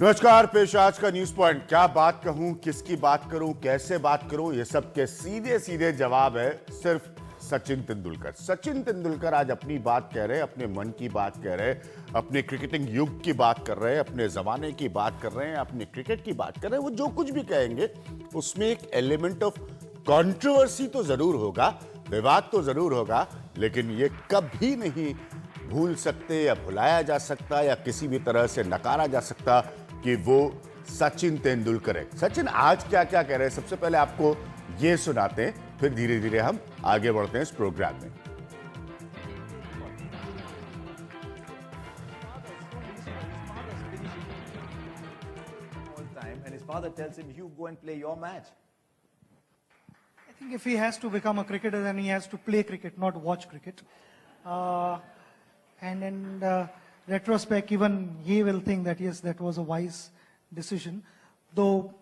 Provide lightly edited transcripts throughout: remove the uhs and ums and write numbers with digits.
नमस्कार, पेश आज का न्यूज पॉइंट। क्या बात कहूं, किसकी बात करूं, कैसे बात करूं, ये सब के सीधे सीधे जवाब है सिर्फ सचिन तेंदुलकर। सचिन तेंदुलकर आज अपनी बात कह रहे हैं, अपने मन की बात कह रहे हैं, अपने क्रिकेटिंग युग की बात कर रहे हैं, अपने जमाने की बात कर रहे हैं, अपने क्रिकेट की बात कर रहे हैं। वो जो कुछ भी कहेंगे उसमें एक एलिमेंट ऑफ कंट्रोवर्सी तो जरूर होगा, विवाद तो जरूर होगा, लेकिन ये कभी नहीं भूल सकते या भुलाया जा सकता या किसी भी तरह से नकारा जा सकता कि वो सचिन तेंदुलकर है। सचिन आज क्या क्या कह रहे हैं, सबसे पहले आपको ये सुनाते हैं, फिर धीरे धीरे हम आगे बढ़ते हैं इस प्रोग्राम में। And his father tells him, "You go and play your match." I think if he has to become a cricketer, then he has to play cricket, not watch cricket. And in retrospect, even he will think that yes, that was a wise decision. Though,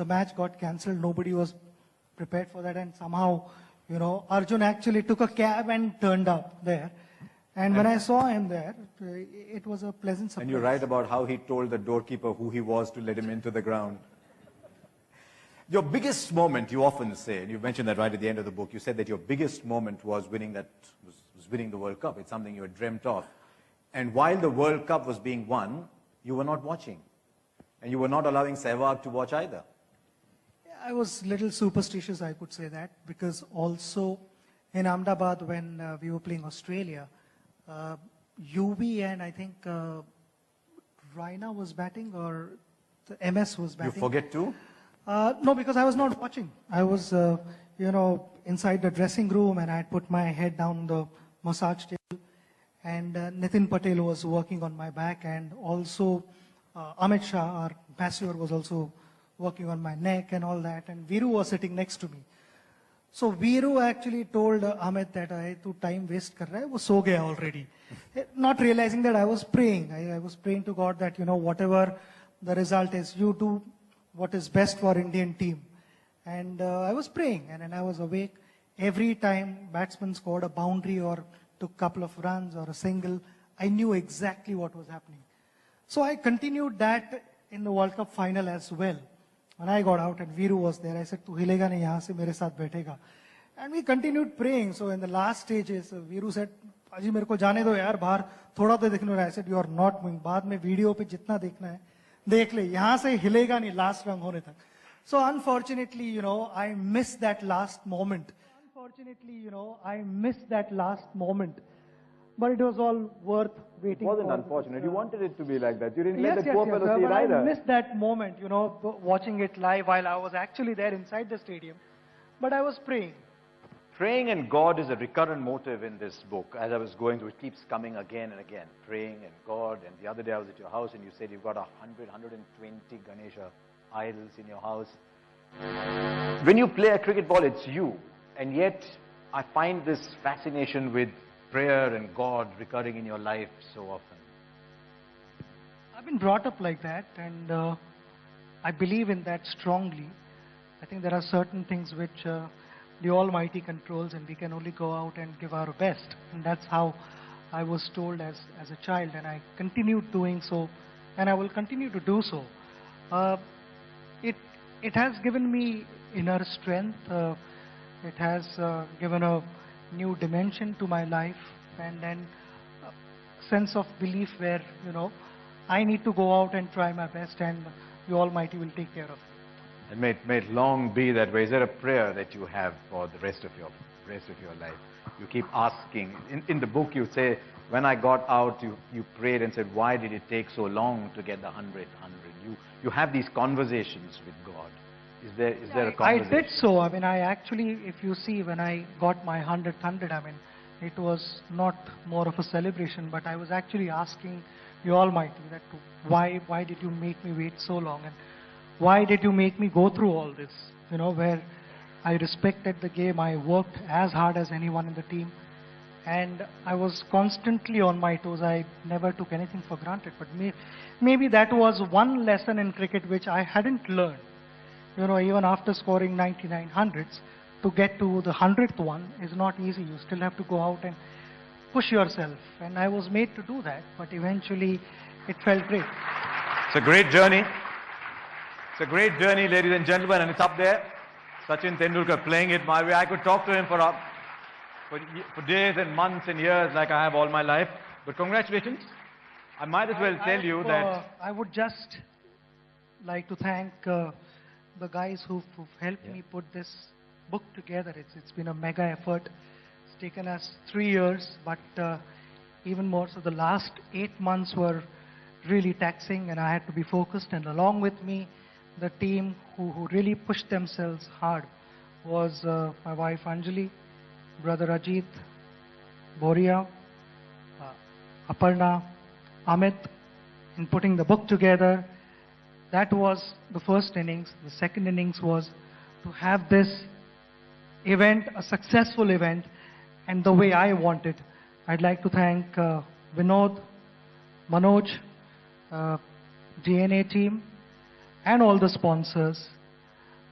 the match got cancelled, nobody was prepared for that, and somehow, Arjun actually took a cab and turned up there. And when I saw him there, it was a pleasant surprise. And you write about how he told the doorkeeper who he was to let him into the ground. Your biggest moment, you often say, and you mentioned that right at the end of the book, you said that your biggest moment was winning the World Cup. It's something you had dreamt of. And while the World Cup was being won, you were not watching. And you were not allowing Sehwag to watch either. I was a little superstitious, I could say that, because also in Ahmedabad when we were playing Australia, UV and I think Raina was batting or the MS was batting. You forget too? No, because I was not watching. I was, inside the dressing room and I had put my head down the massage table. And Nitin Patel was working on my back, and also Amit Shah, our masseur, was also working on my neck and all that. And Viru was sitting next to me. So Viru actually told Amit that tu time waste kar raha hai, wo so gaya already. Not realizing that I was praying. I was praying to God that, whatever the result is, you do what is best for Indian team. And I was praying, and I was awake. Every time batsman scored a boundary or took a couple of runs or a single, I knew exactly what was happening. So I continued that in the World Cup final as well. When I got out and Viru was there, I said, "Tu hilega nahi, yahan se mere saath baithega." And we continued praying. So in the last stages, Viru said, "Aji, mere ko jaane do yaar, bahar thoda to dekhne." I said, "You are not moving. Baad mein video pe jitna dekhna hai, dekh le. Yahan se hilega nahi last run hone tak." So unfortunately, I missed that last moment. I missed that last moment. But it was all worth waiting for. It wasn't unfortunate. You wanted it to be like that. You didn't let Yes, the poor fellow see it but either. I missed that moment, watching it live while I was actually there inside the stadium. But I was praying. Praying and God is a recurrent motive in this book. As I was going through, it keeps coming again and again. Praying and God. And the other day I was at your house and you said you've got 120 Ganesha idols in your house. When you play a cricket ball, it's you. And yet, I find this fascination with prayer and God recurring in your life so often. I've been brought up like that, and I believe in that strongly. I think there are certain things which the Almighty controls, and we can only go out and give our best. And that's how I was told as a child, and I continued doing so, and I will continue to do so. It has given me inner strength. It has given a new dimension to my life, and then a sense of belief where, I need to go out and try my best, and the Almighty will take care of it. And may it long be that way. Is there a prayer that you have for the rest of your life? You keep asking. In the book you say, when I got out, you prayed and said, why did it take so long to get the 100? You have these conversations with God. Is there a conversation? I did so. I actually, if you see, when I got my 100th, it was not more of a celebration, but I was actually asking the Almighty that why did you make me wait so long, and why did you make me go through all this, where I respected the game, I worked as hard as anyone in the team, and I was constantly on my toes. I never took anything for granted, but maybe that was one lesson in cricket which I hadn't learned. Even after scoring 99 hundreds, to get to the 100th one is not easy. You still have to go out and push yourself. And I was made to do that, but eventually it felt great. It's a great journey. It's a great journey, ladies and gentlemen, and it's up there. Sachin Tendulkar playing it my way. I could talk to him for days and months and years like I have all my life. But congratulations. I might as well tell you that... I would just like to thank the guys who've helped me put this book together. It's been a mega effort. It's taken us 3 years, but even more so, the last 8 months were really taxing, and I had to be focused. And along with me, the team who really pushed themselves hard was my wife Anjali, brother Ajit, Boria, Aparna, Amit, in putting the book together. That was the first innings. The second innings was to have this event, a successful event, and the way I want it. I'd like to thank Vinod, Manoj, DNA team, and all the sponsors.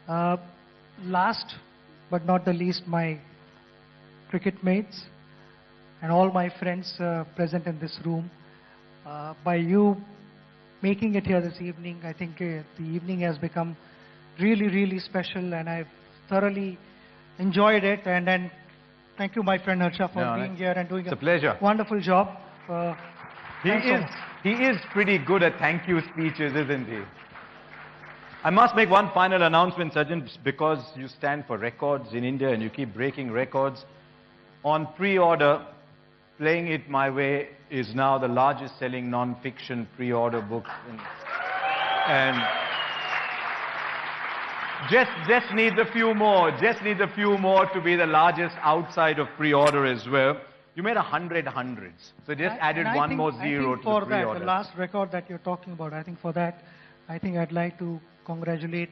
Last but not the least, my cricket mates and all my friends present in this room. By you making it here this evening, I think the evening has become really, really special, and I've thoroughly enjoyed it. And then thank you, my friend Harsha, for being here and doing a pleasure. Wonderful job. He is pretty good at thank you speeches, isn't he? I must make one final announcement, Sachin, because you stand for records in India and you keep breaking records. On pre-order, Playing It My Way is now the largest selling non-fiction pre-order book. And just needs a few more. Just needs a few more to be the largest outside of pre-order as well. You made 100 hundreds. So just added one more zero to the pre-order. For that, the last record that you're talking about, I think for that, I'd like to congratulate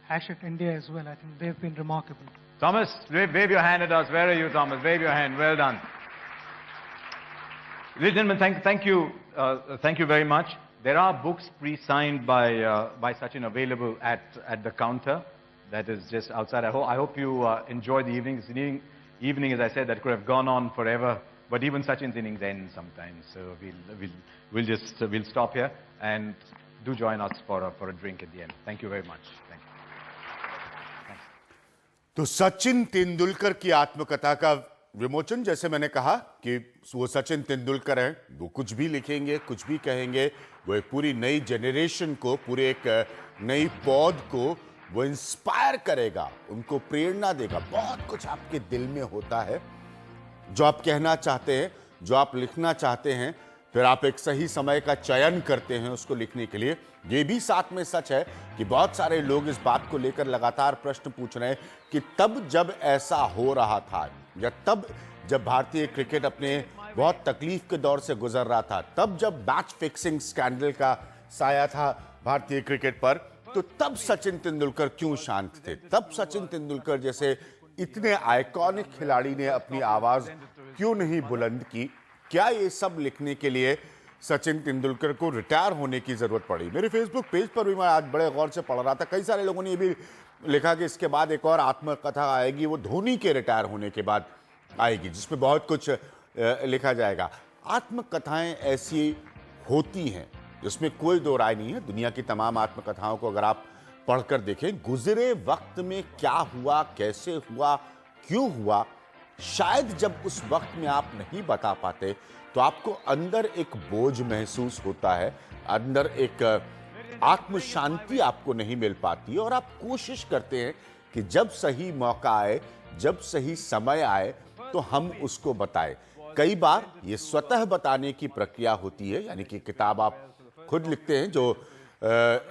Hachette India as well. I think they've been remarkable. Thomas, wave your hand at us. Where are you, Thomas? Wave your hand. Well done. Ladies and gentlemen, thank you very much. There are books pre-signed by Sachin available at the counter. That is just outside. I hope you enjoy the evening. It's an evening, as I said, that could have gone on forever. But even Sachin's innings end sometimes. So we'll stop here and do join us for a drink at the end. Thank you very much. Thank you. Thanks. तो सचिन तेंदुलकर की आत्मकथा का विमोचन, जैसे मैंने कहा कि वो सचिन तेंदुलकर हैं, वो कुछ भी लिखेंगे, कुछ भी कहेंगे, वो एक पूरी नई जनरेशन को, पूरे एक नई पौध को वो इंस्पायर करेगा, उनको प्रेरणा देगा। बहुत कुछ आपके दिल में होता है जो आप कहना चाहते हैं, जो आप लिखना चाहते हैं, फिर आप एक सही समय का चयन करते हैं उसको लिखने के लिए। ये भी साथ में सच है कि बहुत सारे लोग इस बात को लेकर लगातार प्रश्न पूछ रहे हैं कि तब जब ऐसा हो रहा था, या तब जब भारतीय क्रिकेट अपने बहुत तकलीफ के दौर से गुजर रहा था, तब जब मैच फिक्सिंग स्कैंडल का साया था भारतीय क्रिकेट पर, तो तब सचिन तेंदुलकर क्यों शांत थे? तब सचिन तेंदुलकर जैसे इतने आइकॉनिक खिलाड़ी ने अपनी आवाज क्यों नहीं बुलंद की? क्या ये सब लिखने के लिए सचिन तेंदुलकर को रिटायर होने की जरूरत पड़ी? मेरे फेसबुक पेज पर भी मैं आज बड़े गौर से पढ़ रहा था, कई सारे लोगों ने ये भी लिखा कि इसके बाद एक और आत्मकथा आएगी, वो धोनी के रिटायर होने के बाद आएगी, जिसमें बहुत कुछ लिखा जाएगा। आत्मकथाएं ऐसी होती हैं जिसमें कोई दो राय नहीं है। दुनिया की तमाम आत्मकथाओं को अगर आप पढ़कर देखें, गुजरे वक्त में क्या हुआ, कैसे हुआ, क्यों हुआ, शायद जब उस वक्त में आप नहीं बता पाते तो आपको अंदर एक बोझ महसूस होता है, अंदर एक आत्म शांति आपको नहीं मिल पाती, और आप कोशिश करते हैं कि जब सही मौका आए, जब सही समय आए तो हम उसको बताएं। कई बार ये स्वतः बताने की प्रक्रिया होती है, यानी कि किताब आप खुद लिखते हैं, जो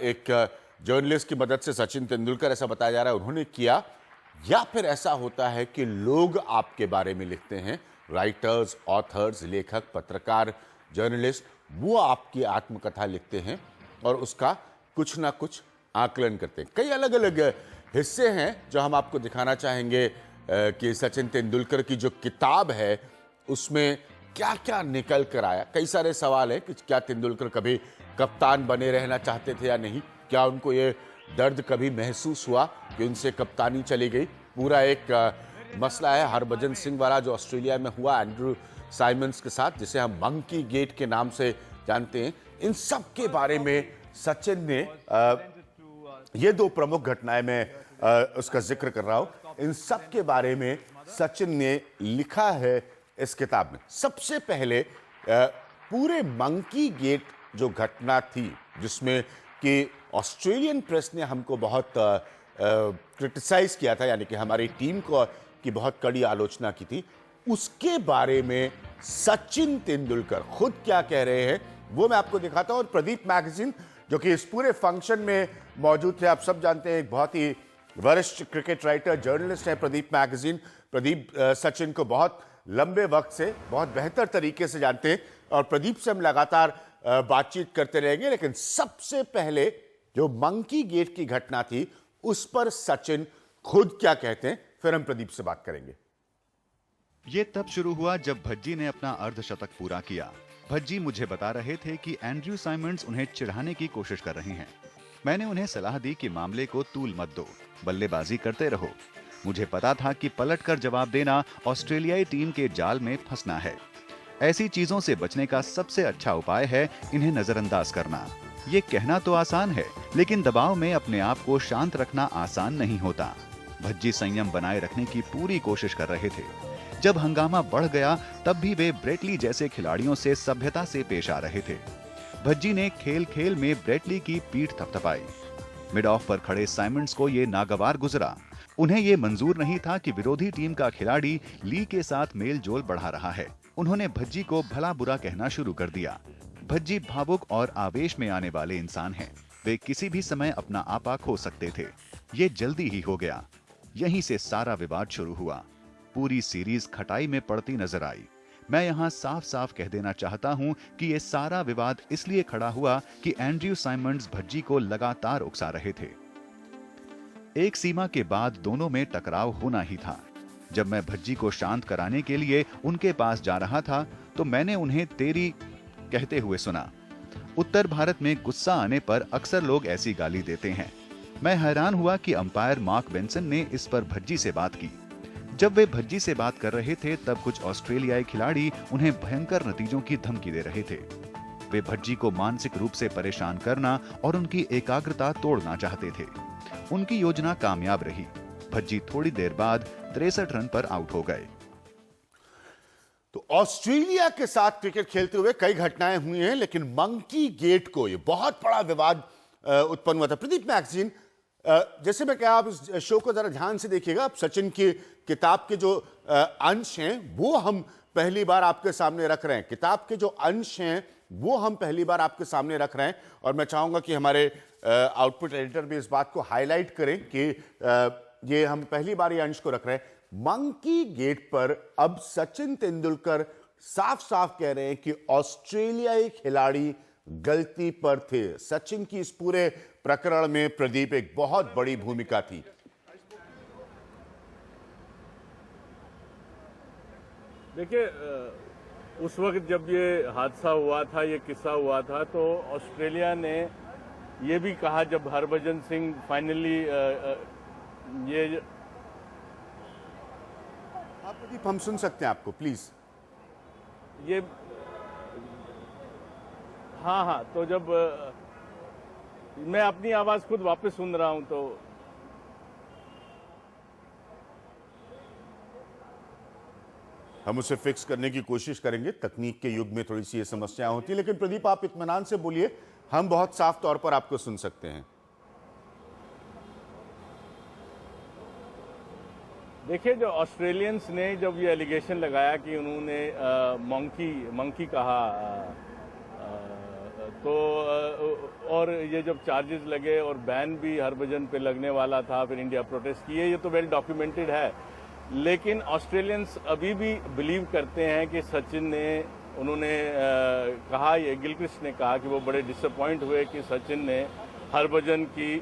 एक जर्नलिस्ट की मदद से सचिन तेंदुलकर, ऐसा बताया जा रहा है, उन्होंने किया, या फिर ऐसा होता है कि लोग आपके बारे में लिखते हैं, राइटर्स, ऑथर्स, लेखक, पत्रकार, जर्नलिस्ट, वो आपकी आत्मकथा लिखते हैं और उसका कुछ ना कुछ आकलन करते हैं। कई अलग अलग हिस्से हैं जो हम आपको दिखाना चाहेंगे कि सचिन तेंदुलकर की जो किताब है उसमें क्या क्या निकल कर आया। कई सारे सवाल हैं कि क्या तेंदुलकर कभी कप्तान बने रहना चाहते थे या नहीं, क्या उनको ये दर्द कभी महसूस हुआ कि उनसे कप्तानी चली गई। पूरा एक मसला है हरभजन सिंह वाला जो ऑस्ट्रेलिया में हुआ एंड्रू साइमंस के साथ, जिसे हम मंकी गेट के नाम से जानते हैं। इन सब के बारे में सचिन ने ये दो प्रमुख घटनाएं मैं उसका जिक्र कर रहा हूं, इन सब के बारे में सचिन ने लिखा है इस किताब में। सबसे पहले पूरे मंकी गेट जो घटना थी, जिसमें कि ऑस्ट्रेलियन प्रेस ने हमको बहुत क्रिटिसाइज किया था, यानी कि हमारी टीम को की बहुत कड़ी आलोचना की थी, उसके बारे में सचिन तेंदुलकर खुद क्या कह रहे हैं वो मैं आपको दिखाता हूं। और प्रदीप मैगजीन जो कि इस पूरे फंक्शन में मौजूद थे, आप सब जानते हैं, एक बहुत ही वरिष्ठ क्रिकेट राइटर जर्नलिस्ट है प्रदीप मैगजीन। प्रदीप सचिन को बहुत लंबे वक्त से बहुत बेहतर तरीके से जानते हैं और प्रदीप से हम लगातार बातचीत करते रहेंगे। लेकिन सबसे पहले जो मंकी गेट की घटना थी उस पर सचिन खुद क्या कहते हैं, फिर हम प्रदीप से बात करेंगे। ये तब शुरू हुआ जब भज्जी ने अपना अर्धशतक पूरा किया। भज्जी मुझे बता रहे थे कि एंड्रयू साइमंड्स उन्हें चिढ़ाने की कोशिश कर रहे हैं। मैंने उन्हें सलाह दी कि मामले को तूल मत दो, बल्लेबाजी करते रहो। मुझे पता था कि पलटकर जवाब देना ऑस्ट्रेलियाई टीम के जाल में फंसना है। ऐसी चीजों से बचने का सबसे अच्छा उपाय है इन्हें नजरअंदाज करना। ये कहना तो आसान है, लेकिन दबाव में अपने आप को शांत रखना आसान नहीं होता। भज्जी संयम बनाए रखने की पूरी कोशिश कर रहे थे। जब हंगामा बढ़ गया तब भी वे ब्रेटली जैसे खिलाड़ियों से सभ्यता से पेश आ रहे थे। भज्जी ने खेल खेल में ब्रेटली की पीठ थपथपाई। मिड ऑफ पर खड़े साइमंड्स को ये नागवार गुजरा। उन्हें ये मंजूर नहीं था कि विरोधी टीम का खिलाड़ी ली के साथ मेल जोल बढ़ा रहा है। उन्होंने भज्जी को भला बुरा कहना शुरू कर दिया। भज्जी भावुक और आवेश में आने वाले इंसान हैं। वे किसी भी समय अपना आपा खो सकते थे। ये जल्दी ही हो गया। यहीं से सारा विवाद शुरू हुआ। पूरी सीरीज खटाई में पड़ती नजर आई। मैं यहाँ साफ साफ कह देना चाहता हूँ कि ये सारा विवाद इसलिए खड़ा हुआ कि एंड्रयू साइमंड्स भज्जी को लगातार उकसा रहे थे। एक सीमा के बाद दोनों में टकराव होना ही था। जब मैं भज्जी को शांत कराने के लिए उनके पास जा रहा था तो मैंने उन्हें तेरी कहते हुए सुना। उत्तर भारत में गुस्सा आने पर अक्सर लोग ऐसी गाली देते हैं। मैं हैरान हुआ कि अंपायर मार्क बेंसन ने इस पर भज्जी से बात की। जब वे भज्जी से बात कर रहे थे तब कुछ ऑस्ट्रेलियाई खिलाड़ी उन्हें भयंकर नतीजों की धमकी दे रहे थे। वे भज्जी को मानसिक रूप से परेशान करना और उनकी एकाग्रता तोड़ना चाहते थे। उनकी योजना कामयाब रही। भज्जी थोड़ी देर बाद 63 रन पर आउट हो गए। तो ऑस्ट्रेलिया के साथ क्रिकेट खेलते हुए कई घटनाएं हुई हैं, लेकिन मंकी गेट को ये बहुत बड़ा विवाद उत्पन्न हुआ था। प्रदीप मैगजीन, जैसे मैं क्या, आप इस शो को जरा ध्यान से देखिएगा। आप सचिन की किताब के जो अंश हैं वो हम पहली बार आपके सामने रख रहे हैं। किताब के जो अंश हैं वो हम पहली बार आपके सामने रख रहे हैं और मैं चाहूंगा कि हमारे आउटपुट एडिटर भी इस बात को हाईलाइट करें कि ये हम पहली बार ये अंश को रख रहे हैं। मंकी गेट पर अब सचिन तेंदुलकर साफ साफ कह रहे हैं कि ऑस्ट्रेलियाई खिलाड़ी गलती पर थे। सचिन की इस पूरे प्रकरण में प्रदीप एक बहुत बड़ी भूमिका थी। देखिए, उस वक्त जब ये हादसा हुआ था, ये किस्सा हुआ था, तो ऑस्ट्रेलिया ने ये भी कहा जब हरभजन सिंह फाइनली ये आप प्रदीप, हम सुन सकते हैं आपको, प्लीज। ये हाँ, तो जब मैं अपनी आवाज खुद वापस सुन रहा हूं तो हम उसे फिक्स करने की कोशिश करेंगे। तकनीक के युग में थोड़ी सी ये समस्या होती है, लेकिन प्रदीप आप इत्मीनान से बोलिए, हम बहुत साफ तौर पर आपको सुन सकते हैं। देखिए, जो ऑस्ट्रेलियंस ने जब ये एलिगेशन लगाया कि उन्होंने मंकी कहा, तो और ये जब चार्जेस लगे और बैन भी हरभजन पे लगने वाला था, फिर इंडिया प्रोटेस्ट किए, ये तो वेल डॉक्यूमेंटेड है। लेकिन ऑस्ट्रेलियंस अभी भी बिलीव करते हैं कि सचिन ने, उन्होंने कहा, ये गिलक्रिस्ट ने कहा कि वो बड़े डिसअपॉइंट हुए कि सचिन ने हरभजन की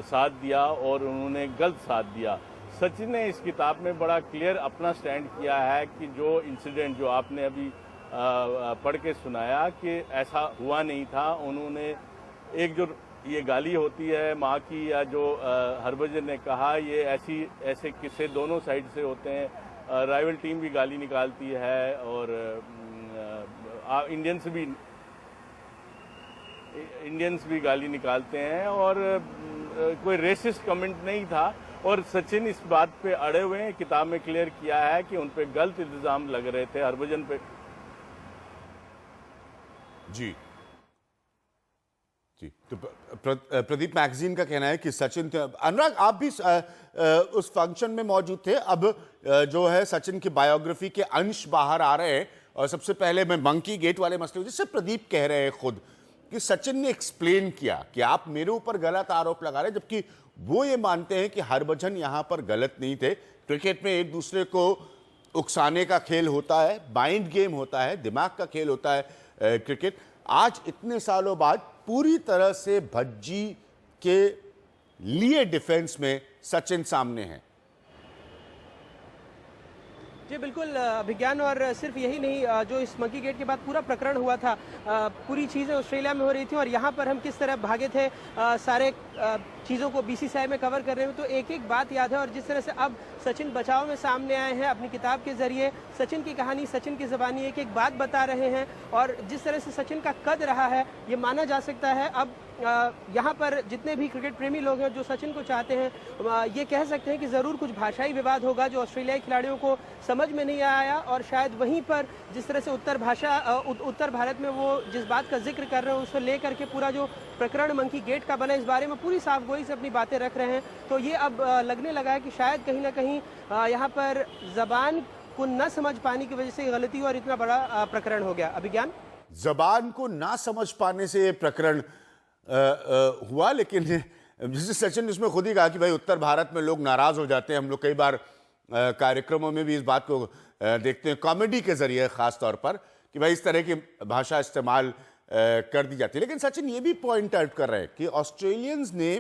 साथ दिया और उन्होंने गलत साथ दिया। सचिन ने इस किताब में बड़ा क्लियर अपना स्टैंड किया है कि जो इंसिडेंट जो आपने अभी पढ़ के सुनाया कि ऐसा हुआ नहीं था। उन्होंने एक जो ये गाली होती है माँ की, या जो हरभजन ने कहा, ये ऐसे किस्से दोनों साइड से होते हैं। राइवल टीम भी गाली निकालती है और इंडियंस भी। इंडियंस भी गाली निकालते हैं और कोई रेसिस्ट कमेंट नहीं था। और सचिन इस बात पे अड़े हुए हैं, किताब में क्लियर किया है कि उन पे गलत इल्जाम लग रहे थे हरभजन पे। जी जी, तो प्रदीप मैगजीन का कहना है कि सचिन अनुराग आप भी उस फंक्शन में मौजूद थे। अब जो है सचिन की बायोग्राफी के अंश बाहर आ रहे हैं और सबसे पहले मैं मंकी गेट वाले मसले जिससे प्रदीप कह रहे हैं खुद कि सचिन ने एक्सप्लेन किया कि आप मेरे ऊपर गलत आरोप लगा रहे हैं, जबकि वो ये मानते हैं कि हरभजन यहां पर गलत नहीं थे। क्रिकेट में एक दूसरे को उकसाने का खेल होता है, माइंड गेम होता है, दिमाग का खेल होता है क्रिकेट। आज इतने सालों बाद पूरी तरह से भज्जी के लिए डिफेंस में सचिन सामने हैं। जी बिल्कुल विज्ञान, और सिर्फ यही नहीं, जो इस मंकी गेट के बाद पूरा प्रकरण हुआ था, पूरी चीज़ें ऑस्ट्रेलिया में हो रही थी और यहाँ पर हम किस तरह भागे थे सारे चीज़ों को बीसीसीआई में कवर कर रहे हैं, तो एक एक बात याद है। और जिस तरह से अब सचिन बचाव में सामने आए हैं अपनी किताब के जरिए, सचिन की कहानी, सचिन की ज़बानी एक एक बात बता रहे हैं और जिस तरह से सचिन का कद रहा है ये माना जा सकता है। अब यहाँ पर जितने भी क्रिकेट प्रेमी लोग हैं जो सचिन को चाहते हैं, ये कह सकते हैं कि ज़रूर कुछ भाषाई विवाद होगा जो ऑस्ट्रेलियाई खिलाड़ियों को समझ में नहीं आया, और शायद वहीं पर जिस तरह से उत्तर भारत में वो जिस बात का जिक्र कर रहे हैं उसको लेकर के पूरा जो प्रकरण मंकी गेट का बना, इस बारे में पूरी साफ गोई से अपनी बातें रख रहे हैं। तो ये अब लगने लगा है कि शायद कहीं ना कहीं यहाँ पर जबान को न समझ पाने की वजह से गलती हुई और इतना बड़ा प्रकरण हो गया। अभिज्ञान, जबान को ना समझ पाने से ये प्रकरण हुआ, लेकिन जैसे सचिन ने इसमें खुद ही कहा कि भाई उत्तर भारत में लोग नाराज हो जाते हैं। हम लोग कई बार कार्यक्रमों में भी इस बात को देखते हैं, कॉमेडी के जरिए खास तौर पर, कि भाई इस तरह की भाषा इस्तेमाल कर दी जाती है। लेकिन सचिन ये भी पॉइंट आउट कर रहे हैं कि ऑस्ट्रेलियंस ने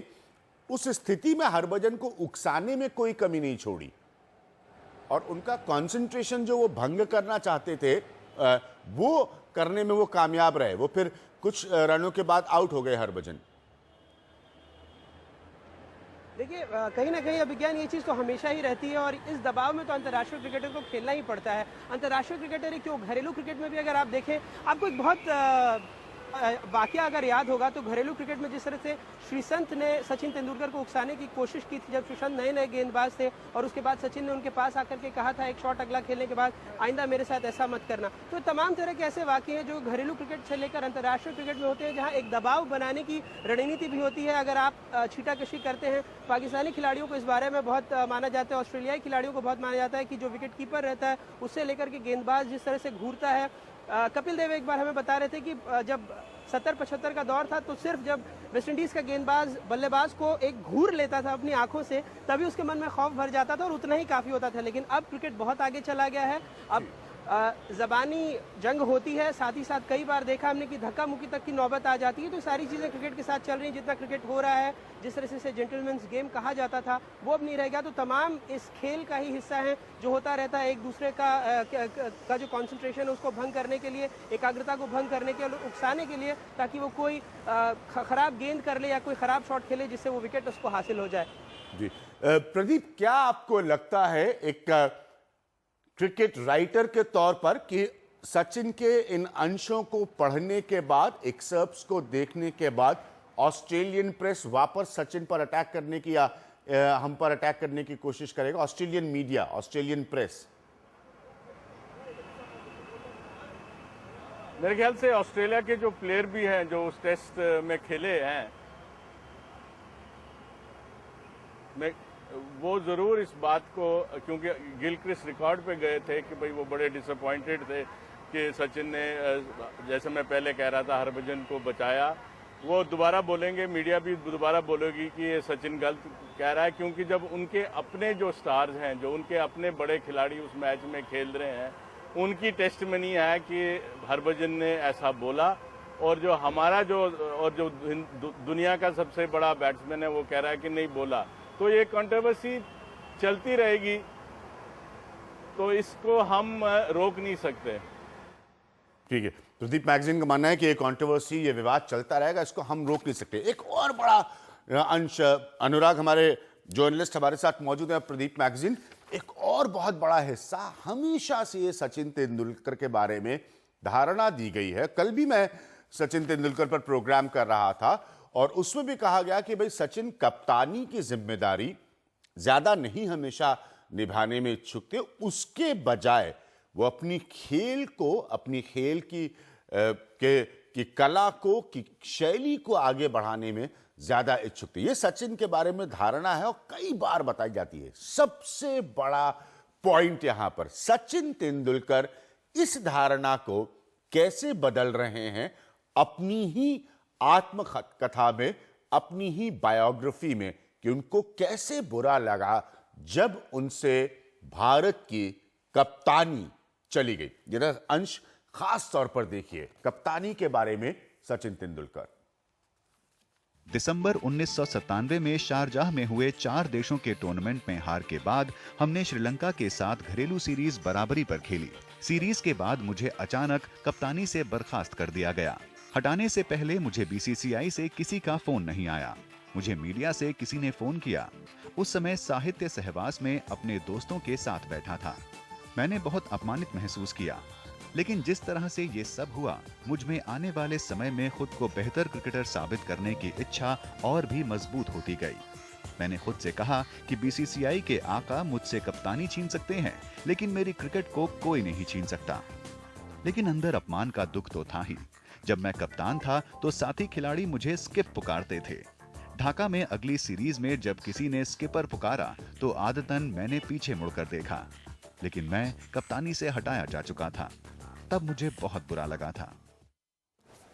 उस स्थिति में हरभजन को उकसाने में कोई कमी नहीं छोड़ी और उनका कंसंट्रेशन जो वो भंग करना चाहते थे वो करने में वो कामयाब रहे। वो फिर कुछ रनों के बाद आउट हो गए हरभजन। देखिए कहीं ना कहीं अभिज्ञान, ये चीज़ तो हमेशा ही रहती है और इस दबाव में तो अंतर्राष्ट्रीय क्रिकेटर को खेलना ही पड़ता है। अंतर्राष्ट्रीय क्रिकेटर ही क्यों, घरेलू क्रिकेट में भी अगर आप देखें, आपको एक बहुत वाकया अगर याद होगा तो घरेलू क्रिकेट में जिस तरह से श्रीसंत ने सचिन तेंदुलकर को उकसाने की कोशिश की थी, जब श्रीसंत नए नए गेंदबाज थे और उसके बाद सचिन ने उनके पास आकर के कहा था एक शॉट अगला खेलने के बाद, आइंदा मेरे साथ ऐसा मत करना। तो तमाम तरह के ऐसे वाकये हैं जो घरेलू क्रिकेट से लेकर अंतर्राष्ट्रीय क्रिकेट में होते हैं, जहाँ एक दबाव बनाने की रणनीति भी होती है। अगर आप छीटाकशी करते हैं, पाकिस्तानी खिलाड़ियों को इस बारे में बहुत माना जाता है, ऑस्ट्रेलियाई खिलाड़ियों को बहुत माना जाता है कि जो विकेट कीपर रहता है उससे लेकर के गेंदबाज जिस तरह से घूरता है। कपिल देव एक बार हमें बता रहे थे कि जब 70-75 का दौर था तो सिर्फ जब वेस्टइंडीज का गेंदबाज बल्लेबाज को एक घूर लेता था अपनी आंखों से, तभी उसके मन में खौफ भर जाता था और उतना ही काफ़ी होता था। लेकिन अब क्रिकेट बहुत आगे चला गया है, अब ज़बानी जंग होती है, साथ ही साथ कई बार देखा हमने कि धक्का मुक्की तक की नौबत आ जाती है। तो सारी चीज़ें क्रिकेट के साथ चल रही हैं। जितना क्रिकेट हो रहा है, जिस तरह से इसे जेंटलमैन्स गेम कहा जाता था, वो अब नहीं रह गया। तो तमाम इस खेल का ही हिस्सा है जो होता रहता है, एक दूसरे का जो कॉन्सेंट्रेशन है उसको भंग करने के लिए, एकाग्रता को भंग करने के लिए, उकसाने के लिए, ताकि वो कोई खराब गेंद कर ले या कोई खराब शॉट खेले जिससे वो विकेट उसको हासिल हो जाए। जी प्रदीप, क्या आपको लगता है एक क्रिकेट राइटर के तौर पर कि सचिन के इन अंशों को पढ़ने के बाद, एक्सर्प्ट्स को देखने के बाद, ऑस्ट्रेलियन प्रेस वापस सचिन पर अटैक करने की या हम पर अटैक करने की कोशिश करेगा? Australian media, Australian press? मेरे ख्याल से ऑस्ट्रेलिया के जो प्लेयर भी हैं जो उस टेस्ट में खेले हैं, वो ज़रूर इस बात को, क्योंकि गिलक्रिस्ट रिकॉर्ड पे गए थे कि भाई वो बड़े डिसअपॉइंटेड थे कि सचिन ने, जैसे मैं पहले कह रहा था, हरभजन को बचाया। वो दोबारा बोलेंगे, मीडिया भी दोबारा बोलेगी कि ये सचिन गलत कह रहा है, क्योंकि जब उनके अपने जो स्टार्स हैं, जो उनके अपने बड़े खिलाड़ी उस मैच में खेल रहे हैं, उनकी टेस्टमनी है कि हरभजन ने ऐसा बोला, और जो हमारा जो दुनिया का सबसे बड़ा बैट्समैन है वो कह रहा है कि नहीं बोला। तो ये कंट्रोवर्सी चलती रहेगी, तो इसको हम रोक नहीं सकते। ठीक है, प्रदीप मैगजीन का मानना है कि ये कंट्रोवर्सी, ये विवाद चलता रहेगा, इसको हम रोक नहीं सकते। एक और बड़ा अंश, अनुराग हमारे जर्नलिस्ट हमारे साथ मौजूद है प्रदीप मैगजीन, एक और बहुत बड़ा हिस्सा, हमेशा से ये सचिन तेंदुलकर के बारे में धारणा दी गई है। कल भी मैं सचिन तेंदुलकर पर प्रोग्राम कर रहा था और उसमें भी कहा गया कि भाई सचिन कप्तानी की जिम्मेदारी ज्यादा नहीं हमेशा निभाने में इच्छुक थे, उसके बजाय वो अपनी खेल को, अपनी खेल की कला को, की शैली को आगे बढ़ाने में ज्यादा इच्छुक थे। ये सचिन के बारे में धारणा है और कई बार बताई जाती है। सबसे बड़ा पॉइंट यहां पर सचिन तेंदुलकर इस धारणा को कैसे बदल रहे हैं अपनी ही आत्मकथा में, अपनी ही बायोग्राफी में, कि उनको कैसे बुरा लगा जब उनसे भारत की कप्तानी चली गई। जरा अंश खास तौर पर देखिए कप्तानी के बारे में सचिन तेंदुलकर। दिसंबर 1997 में शारजाह में हुए 4 देशों के टूर्नामेंट में हार के बाद हमने श्रीलंका के साथ घरेलू सीरीज बराबरी पर खेली। सीरीज के बाद मुझे अचानक कप्तानी से बर्खास्त कर दिया गया। हटाने से पहले मुझे बीसीसीआई से किसी का फोन नहीं आया। मुझे मीडिया से किसी ने फोन किया। उस समय साहित्य सहवास में अपने दोस्तों के साथ बैठा था। मैंने बहुत अपमानित महसूस किया, लेकिन जिस तरह से ये सब हुआ, मुझ में आने वाले समय में खुद को बेहतर क्रिकेटर साबित करने की इच्छा और भी मजबूत होती गई। मैंने खुद से कहा कि बीसीसीआई के आका मुझसे कप्तानी छीन सकते हैं, लेकिन मेरी क्रिकेट को कोई नहीं छीन सकता। लेकिन अंदर अपमान का दुख तो था ही। जब मैं कप्तान था तो साथी खिलाड़ी मुझे स्किप पुकारते थे। ढाका में अगली सीरीज में जब किसी ने स्किपर पुकारा तो आदतन मैंने पीछे मुड़कर देखा, लेकिन मैं कप्तानी से हटाया जा चुका था। तब मुझे बहुत बुरा लगा था।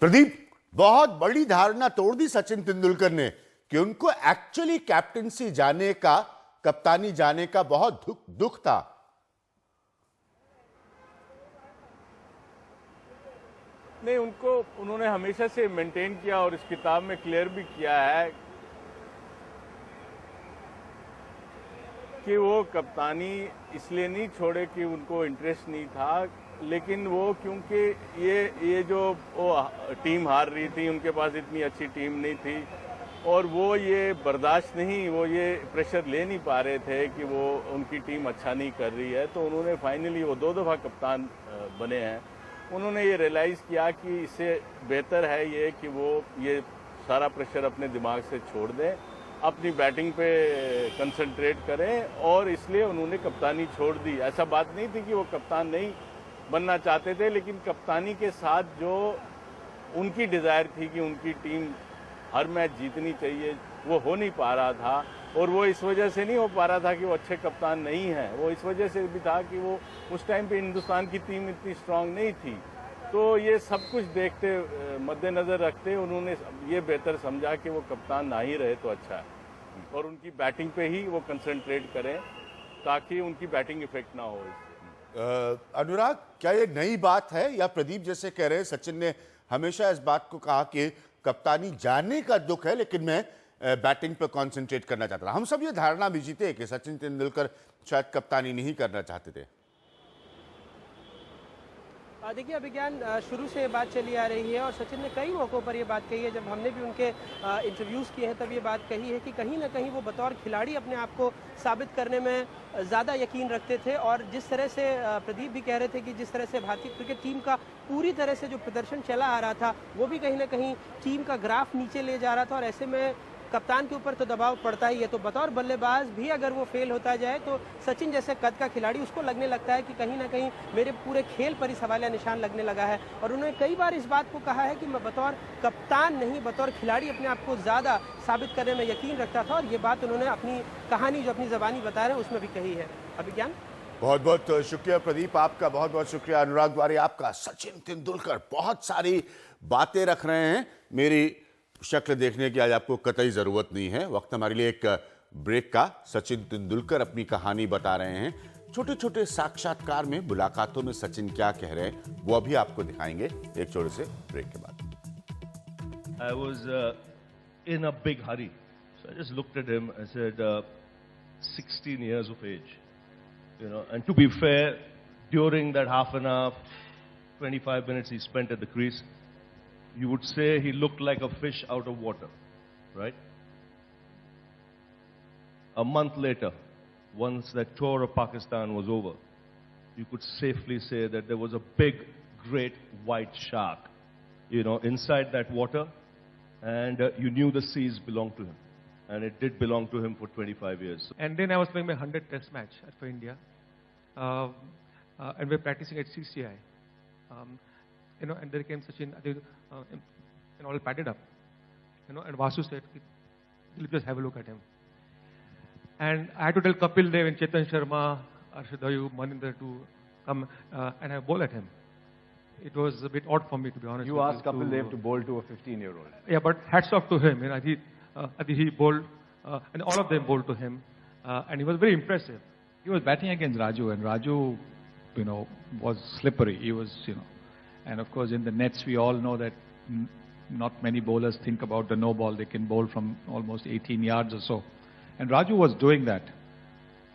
प्रदीप, बहुत बड़ी धारणा तोड़ दी सचिन तेंदुलकर ने कि उनको एक्चुअली कैप्टनसी जाने का, कप्तानी जाने का बहुत दुख था। नहीं, उन्होंने हमेशा से मेंटेन किया और इस किताब में क्लियर भी किया है कि वो कप्तानी इसलिए नहीं छोड़े कि उनको इंटरेस्ट नहीं था, लेकिन वो क्योंकि ये जो वो टीम हार रही थी, उनके पास इतनी अच्छी टीम नहीं थी और वो ये बर्दाश्त नहीं, वो ये प्रेशर ले नहीं पा रहे थे कि वो उनकी टीम अच्छा नहीं कर रही है। तो उन्होंने फाइनली, वो 2 दफा कप्तान बने हैं, उन्होंने ये रियलाइज़ किया कि इससे बेहतर है ये कि वो ये सारा प्रेशर अपने दिमाग से छोड़ दें, अपनी बैटिंग पे कंसंट्रेट करें, और इसलिए उन्होंने कप्तानी छोड़ दी। ऐसा बात नहीं थी कि वो कप्तान नहीं बनना चाहते थे, लेकिन कप्तानी के साथ जो उनकी डिज़ायर थी कि उनकी टीम हर मैच जीतनी चाहिए, वो हो नहीं पा रहा था। और वो इस वजह से नहीं हो पा रहा था कि वो अच्छे कप्तान नहीं हैं, वो इस वजह से भी था कि वो उस टाइम पे हिंदुस्तान की टीम इतनी स्ट्रांग नहीं थी। तो ये सब कुछ देखते, मद्देनजर रखते उन्होंने ये बेहतर समझा कि वो कप्तान ना ही रहे तो अच्छा है और उनकी बैटिंग पे ही वो कंसंट्रेट करें ताकि उनकी बैटिंग इफेक्ट ना हो इससे। अनुराग, क्या ये नई बात है या प्रदीप जैसे कह रहे हैं सचिन ने हमेशा इस बात को कहा कि कप्तानी जाने का दुख है लेकिन मैं बैटिंग पे कंसंट्रेट करना चाहता था? हम सब ये धारणा भी जीते कि सचिन तेंदुलकर शायद कप्तानी नहीं करना चाहते थे। देखिए अभिज्ञान, शुरू से ये बात चली आ रही है और सचिन ने कई मौक़ों पर ये बात कही है। जब हमने भी उनके इंटरव्यूज़ किए हैं तब ये बात कही है कि कहीं ना कहीं वो बतौर खिलाड़ी अपने आप को साबित करने में ज़्यादा यकीन रखते थे। और जिस तरह से प्रदीप भी कह रहे थे कि जिस तरह से भारतीय क्रिकेट टीम का पूरी तरह से जो प्रदर्शन चला आ रहा था, वो भी कहीं ना कहीं टीम का ग्राफ नीचे ले जा रहा था और ऐसे में कप्तान के ऊपर तो दबाव पड़ता ही है। तो बतौर बल्लेबाज भी अगर वो फेल होता जाए तो सचिन जैसे कद का खिलाड़ी, उसको लगने लगता है कि कहीं ना कहीं मेरे पूरे खेल पर इस सवालिया निशान लगने लगा है। और उन्होंने कई बार इस बात को कहा है कि मैं बतौर कप्तान नहीं, बतौर खिलाड़ी अपने आप को ज़्यादा साबित करने में यकीन रखता था। और ये बात उन्होंने अपनी कहानी जो अपनी ज़बानी बता रहे हैं उसमें भी कही है। अभिज्ञान, बहुत बहुत शुक्रिया प्रदीप, आपका बहुत बहुत शुक्रिया। अनुराग द्वारे आपका। सचिन तेंदुलकर बहुत सारी बातें रख रहे हैं, मेरी शक्ल देखने की आज आपको कतई जरूरत नहीं है। वक्त हमारे लिए एक ब्रेक का। सचिन तेंदुलकर अपनी कहानी बता रहे हैं, छोटे छोटे साक्षात्कार में, मुलाकातों में सचिन क्या कह रहे हैं वो अभी आपको दिखाएंगे एक छोटे से ब्रेक के बाद। I was in a big hurry, so I just looked at him and said, 16 years of age, you know. And to be fair, during that half an hour, 25 minutes he spent at the crease, you would say he looked like a fish out of water, right? A month later, once that tour of Pakistan was over, you could safely say that there was a big, great white shark inside that water, and you knew the seas belonged to him. And it did belong to him for 25 years. And then I was playing my 100th Test match for India, and we were practicing at CCI. And there came Sachin, and all padded up. And Vasu said, "Let's just have a look at him." And I had to tell Kapil Dev and Chetan Sharma, Arshad Ayub, Maninder to come and have a bowl at him. It was a bit odd for me, to be honest. You asked Kapil Dev to bowl to a 15-year-old. Yeah, but hats off to him. I think he bowled, and all of them bowled to him, and he was very impressive. He was batting against Raju, and Raju, was slippery. He was, and of course in the nets we all know that not many bowlers think about the no ball. They can bowl from almost 18 yards or so, and Raju was doing that.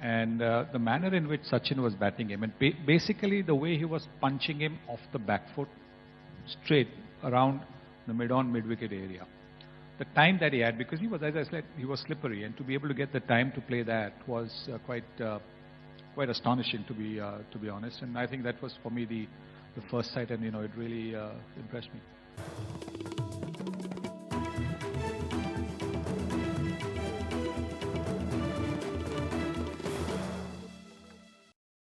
And the manner in which Sachin was batting him, and basically the way he was punching him off the back foot, straight around the mid-wicket area. The time that he had, because he was, as I said, he was slippery, and to be able to get the time to play that was quite astonishing, to be honest. And I think that was for me the first sight, and it really impressed me.